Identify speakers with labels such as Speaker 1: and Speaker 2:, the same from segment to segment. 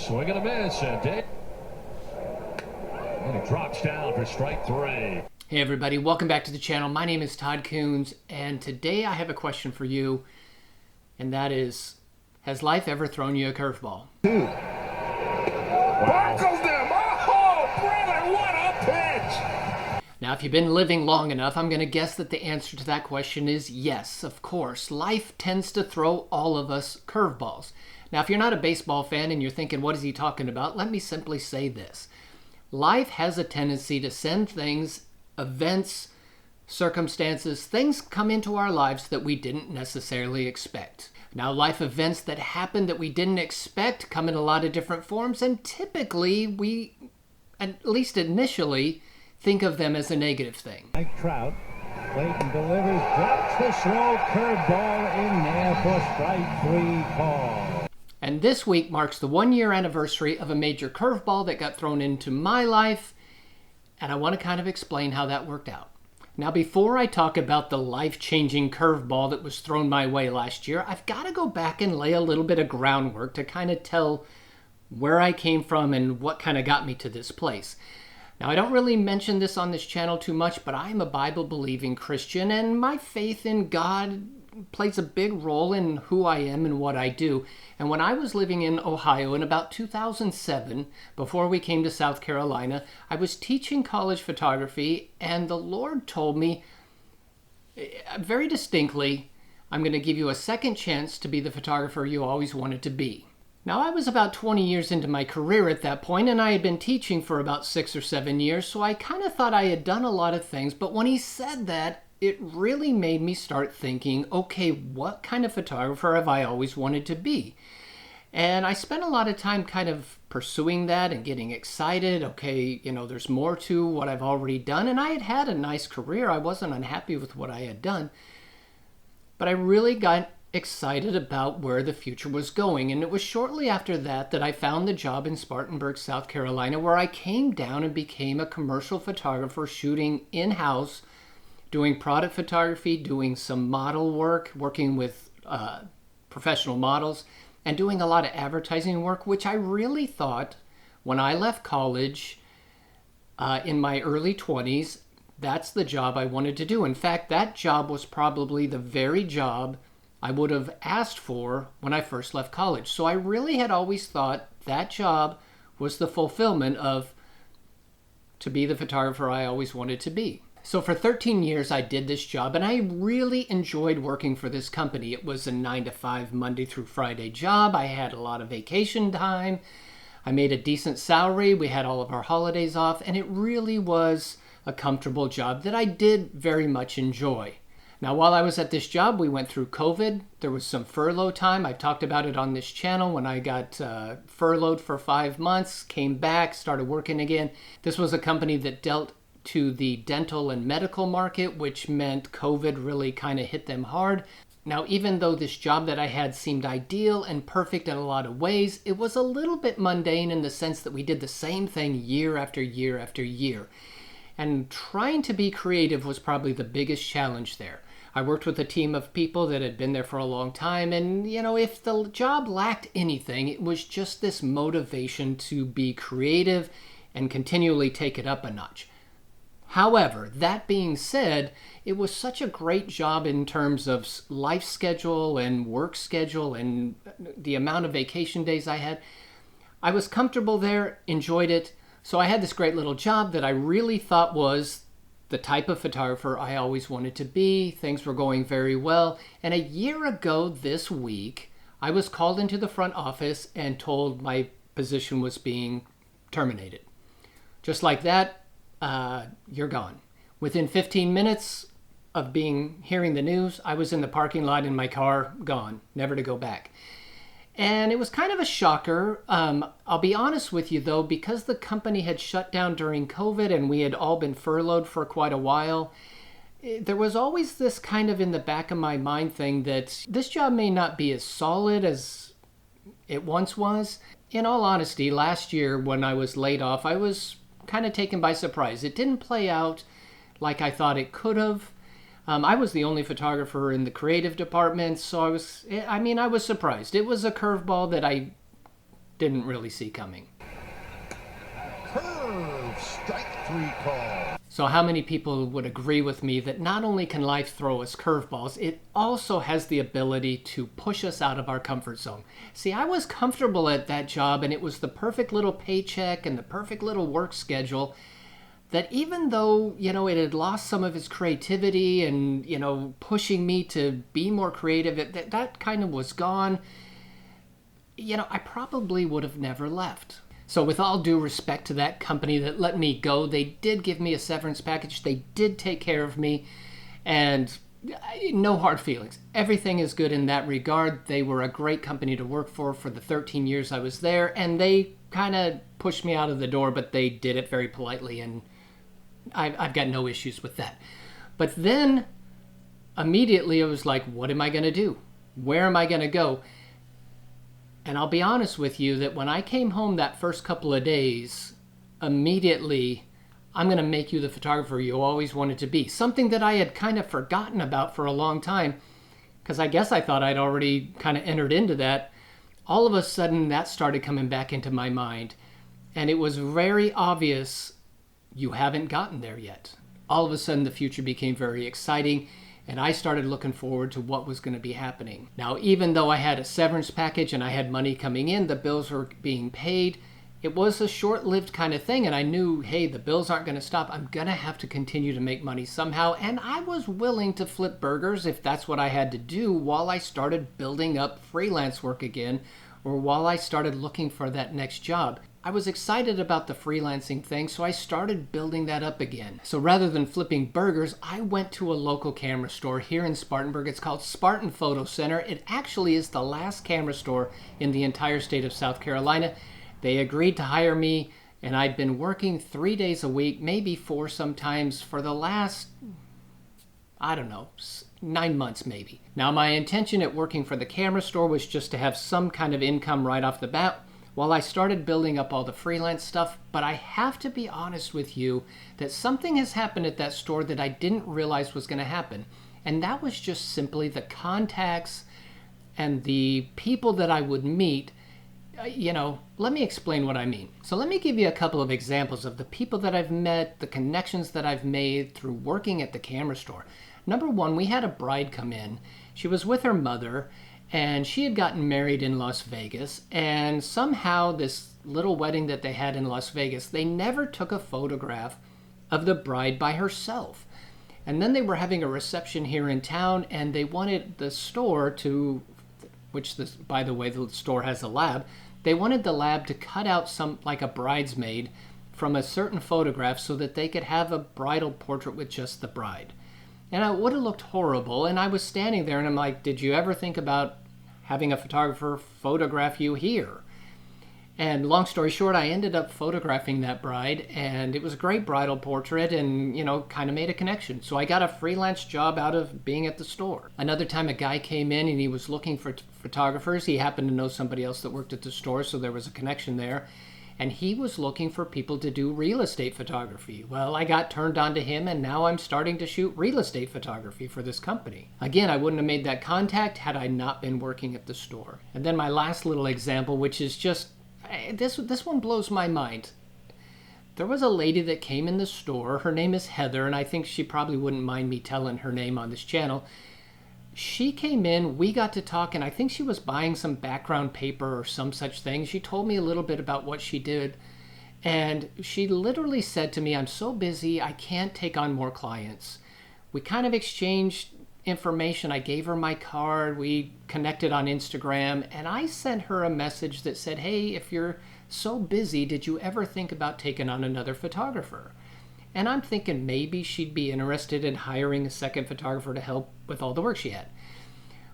Speaker 1: Swing and a miss, and he drops down for strike three.
Speaker 2: Hey everybody, welcome back to the channel. My name is Todd Coons, and today I have a question for you, and that is, has life ever thrown you a curveball?
Speaker 1: Buckles them! Oh, brother, what a pitch!
Speaker 2: Now, if you've been living long enough, I'm going to guess that the answer to that question is yes, of course. Life tends to throw all of us curveballs. Now, if you're not a baseball fan and you're thinking, what is he talking about? Let me simply say this. Life has a tendency to send things, events, circumstances, things come into our lives that we didn't necessarily expect. Now, life events that happen that we didn't expect come in a lot of different forms, and typically we, at least initially, think of them as a negative thing.
Speaker 3: Mike Trout, Clayton delivers, drops the slow curveball in there for strike three call.
Speaker 2: And this week marks the 1-year anniversary of a major curveball that got thrown into my life, and I want to kind of explain how that worked out. Now, before I talk about the life-changing curveball that was thrown my way last year, I've got to go back and lay a little bit of groundwork to kind of tell where I came from and what kind of got me to this place. Now, I don't really mention this on this channel too much, but I'm a Bible-believing Christian, and my faith in God plays a big role in who I am and what I do. And when I was living in Ohio in about 2007, before we came to South Carolina, I was teaching college photography, and the Lord told me very distinctly, I'm going to give you a second chance to be the photographer you always wanted to be. Now, I was about 20 years into my career at that point, and I had been teaching for about 6 or 7 years, so I kind of thought I had done a lot of things, but when he said that, it really made me start thinking, okay, what kind of photographer have I always wanted to be? And I spent a lot of time kind of pursuing that and getting excited. Okay, there's more to what I've already done, and I had had a nice career. I wasn't unhappy with what I had done, but I really got excited about where the future was going. And it was shortly after that that I found the job in Spartanburg, South Carolina, where I came down and became a commercial photographer shooting in-house, doing product photography, doing some model work, working with professional models, and doing a lot of advertising work, which I really thought when I left college in my early 20s, that's the job I wanted to do. In fact, that job was probably the very job I would have asked for when I first left college. So I really had always thought that job was the fulfillment of to be the photographer I always wanted to be. So for 13 years, I did this job, and I really enjoyed working for this company. It was a 9-to-5 Monday through Friday job. I had a lot of vacation time. I made a decent salary. We had all of our holidays off, and it really was a comfortable job that I did very much enjoy. Now, while I was at this job, we went through COVID. There was some furlough time. I've talked about it on this channel when I got furloughed for 5 months, came back, started working again. This was a company that dealt to the dental and medical market, which meant COVID really kind of hit them hard. Now, even though this job that I had seemed ideal and perfect in a lot of ways, it was a little bit mundane in the sense that we did the same thing year after year after year. And trying to be creative was probably the biggest challenge there. I worked with a team of people that had been there for a long time, and if the job lacked anything, it was just this motivation to be creative and continually take it up a notch. However, that being said, it was such a great job in terms of life schedule and work schedule and the amount of vacation days I had. I was comfortable there, enjoyed it, so I had this great little job that I really thought was the type of photographer I always wanted to be. Things were going very well, and a year ago this week, I was called into the front office and told my position was being terminated. Just like that, you're gone. Within 15 minutes of hearing the news, I was in the parking lot in my car, gone, never to go back. And it was kind of a shocker. I'll be honest with you though, because the company had shut down during COVID and we had all been furloughed for quite a while, there was always this kind of in the back of my mind thing that this job may not be as solid as it once was. In all honesty, last year when I was laid off, I was kind of taken by surprise. It didn't play out like I thought it could have. I was the only photographer in the creative department, so I was surprised. It was a curveball that I didn't really see coming.
Speaker 1: Curve, strike 3 call.
Speaker 2: So how many people would agree with me that not only can life throw us curveballs, it also has the ability to push us out of our comfort zone? See, I was comfortable at that job, and it was the perfect little paycheck and the perfect little work schedule, that even though, it had lost some of its creativity and, pushing me to be more creative, that kind of was gone. I probably would have never left. So with all due respect to that company that let me go, they did give me a severance package. They did take care of me, and no hard feelings. Everything is good in that regard. They were a great company to work for the 13 years I was there, and they kind of pushed me out of the door, but they did it very politely, and I've got no issues with that. But then immediately I was like, what am I going to do? Where am I going to go? And I'll be honest with you that when I came home that first couple of days, immediately, I'm going to make you the photographer you always wanted to be. Something that I had kind of forgotten about for a long time, because I guess I thought I'd already kind of entered into that. All of a sudden, that started coming back into my mind. And it was very obvious, you haven't gotten there yet. All of a sudden, the future became very exciting, and I started looking forward to what was going to be happening. Now, even though I had a severance package and I had money coming in, the bills were being paid, it was a short-lived kind of thing, and I knew, hey, the bills aren't going to stop. I'm going to have to continue to make money somehow, and I was willing to flip burgers if that's what I had to do while I started building up freelance work again, or while I started looking for that next job. I was excited about the freelancing thing, so I started building that up again. So rather than flipping burgers, I went to a local camera store here in Spartanburg. It's called Spartan Photo Center. It actually is the last camera store in the entire state of South Carolina. They agreed to hire me, and I'd been working 3 days a week, maybe 4 sometimes, for the last, 9 months maybe. Now, my intention at working for the camera store was just to have some kind of income right off the bat while I started building up all the freelance stuff, but I have to be honest with you that something has happened at that store that I didn't realize was going to happen. And that was just simply the contacts and the people that I would meet. Let me explain what I mean. So let me give you a couple of examples of the people that I've met, the connections that I've made through working at the camera store. Number one, we had a bride come in. She was with her mother, and she had gotten married in Las Vegas, and somehow this little wedding that they had in Las Vegas, they never took a photograph of the bride by herself. And then they were having a reception here in town, and they wanted the store to, by the way, the store has a lab, they wanted the lab to cut out like a bridesmaid from a certain photograph so that they could have a bridal portrait with just the bride. And it would have looked horrible, and I was standing there and I'm like, did you ever think about having a photographer photograph you here? And long story short, I ended up photographing that bride, and it was a great bridal portrait, and, kind of made a connection. So I got a freelance job out of being at the store. Another time a guy came in and he was looking for photographers. He happened to know somebody else that worked at the store, so there was a connection there. And he was looking for people to do real estate photography. Well, I got turned on to him, and now I'm starting to shoot real estate photography for this company. Again, I wouldn't have made that contact had I not been working at the store. And then my last little example, which is just, this one blows my mind. There was a lady that came in the store. Her name is Heather, and I think she probably wouldn't mind me telling her name on this channel. She came in, we got to talk, and I think she was buying some background paper or some such thing. She told me a little bit about what she did, and she literally said to me, I'm so busy, I can't take on more clients. We kind of exchanged information. I gave her my card, we connected on Instagram, and I sent her a message that said, hey, if you're so busy, did you ever think about taking on another photographer? And I'm thinking maybe she'd be interested in hiring a second photographer to help with all the work she had.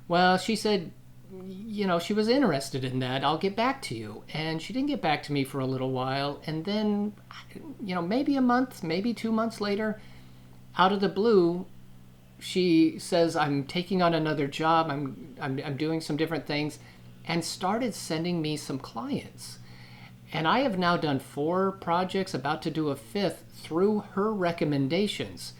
Speaker 2: Well, she said, she was interested in that. I'll get back to you. And she didn't get back to me for a little while. And then, maybe a month, maybe 2 months later, out of the blue, she says, I'm taking on another job. I'm doing some different things, and started sending me some clients. And I have now done 4 projects, about to do a 5th, through her recommendations.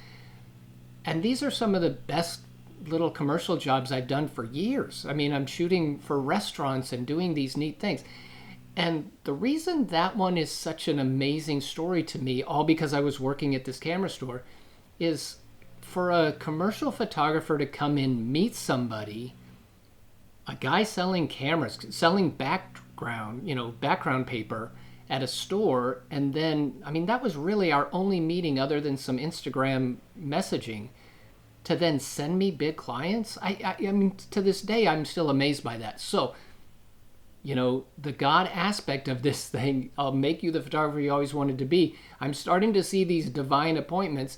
Speaker 2: And these are some of the best little commercial jobs I've done for years. I mean, I'm shooting for restaurants and doing these neat things. And the reason that one is such an amazing story to me, all because I was working at this camera store, is for a commercial photographer to come in, meet somebody, a guy selling cameras, selling background paper at a store, and then, I mean, that was really our only meeting other than some Instagram messaging, to then send me big clients. I mean, to this day, I'm still amazed by that. So, the God aspect of this thing, I'll make you the photographer you always wanted to be. I'm starting to see these divine appointments.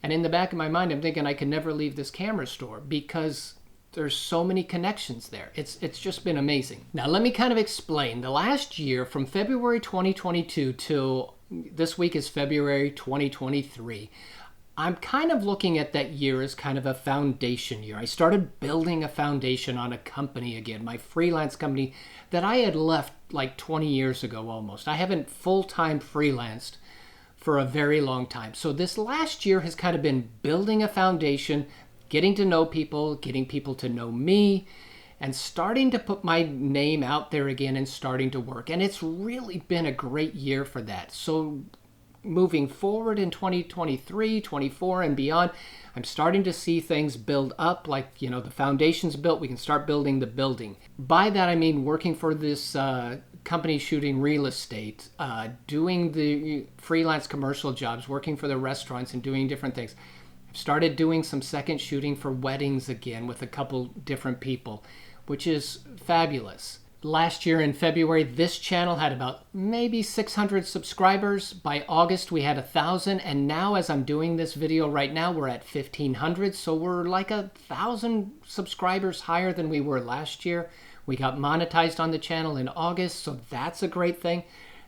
Speaker 2: And in the back of my mind, I'm thinking I can never leave this camera store because there's so many connections there. It's just been amazing. Now, let me kind of explain. The last year, from February 2022 till this week is February 2023, I'm kind of looking at that year as kind of a foundation year. I started building a foundation on a company again, my freelance company that I had left like 20 years ago almost. I haven't full-time freelanced for a very long time. So this last year has kind of been building a foundation, getting to know people, getting people to know me, and starting to put my name out there again and starting to work. And it's really been a great year for that. So moving forward in 2023, 24, and beyond, I'm starting to see things build up, like, the foundation's built, we can start building the building. By that, I mean working for this company shooting real estate, doing the freelance commercial jobs, working for the restaurants and doing different things. I've started doing some second shooting for weddings again with a couple different people, which is fabulous. Last year in February, this channel had about maybe 600 subscribers. By August, we had 1,000. And now, as I'm doing this video right now, we're at 1,500. So we're like 1,000 subscribers higher than we were last year. We got monetized on the channel in August, so that's a great thing.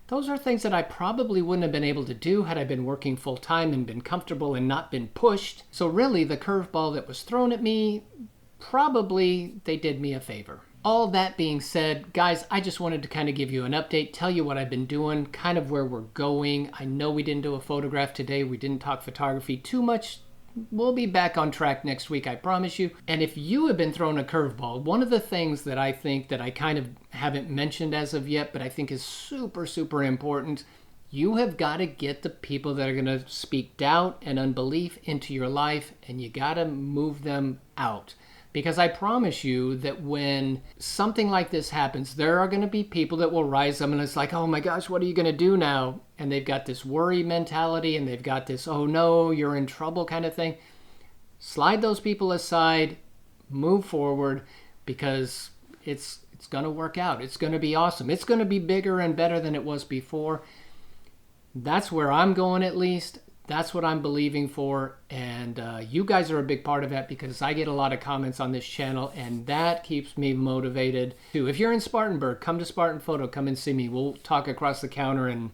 Speaker 2: Those are things that I probably wouldn't have been able to do had I been working full time and been comfortable and not been pushed. So really, the curveball that was thrown at me, probably they did me a favor. All that being said, guys, I just wanted to kind of give you an update, tell you what I've been doing, kind of where we're going. I know we didn't do a photograph today. We didn't talk photography too much. We'll be back on track next week, I promise you. And if you have been thrown a curveball, one of the things that I think that I kind of haven't mentioned as of yet, but I think is super, super important, you have got to get the people that are going to speak doubt and unbelief into your life, and you got to move them out. Because I promise you that when something like this happens, there are going to be people that will rise up and it's like, oh my gosh, what are you going to do now? And they've got this worry mentality and they've got this, oh no, you're in trouble kind of thing. Slide those people aside, move forward, because it's going to work out. It's going to be awesome. It's going to be bigger and better than it was before. That's where I'm going, at least. That's what I'm believing for, and you guys are a big part of that because I get a lot of comments on this channel, and that keeps me motivated too. If you're in Spartanburg, come to Spartan Photo, come and see me. We'll talk across the counter, and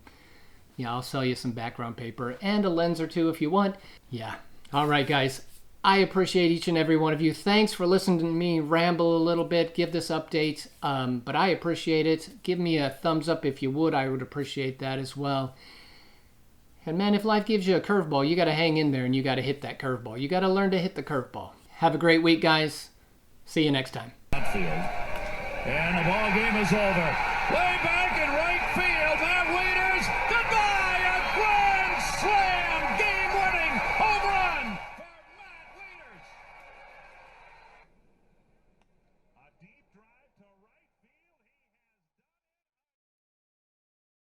Speaker 2: I'll sell you some background paper and a lens or two if you want. Yeah. All right, guys. I appreciate each and every one of you. Thanks for listening to me ramble a little bit, give this update, but I appreciate it. Give me a thumbs up if you would. I would appreciate that as well. And man, if life gives you a curveball, you got to hang in there and you got to hit that curveball. You got to learn to hit the curveball. Have a great week, guys. See you next time.
Speaker 3: And the ball game is over.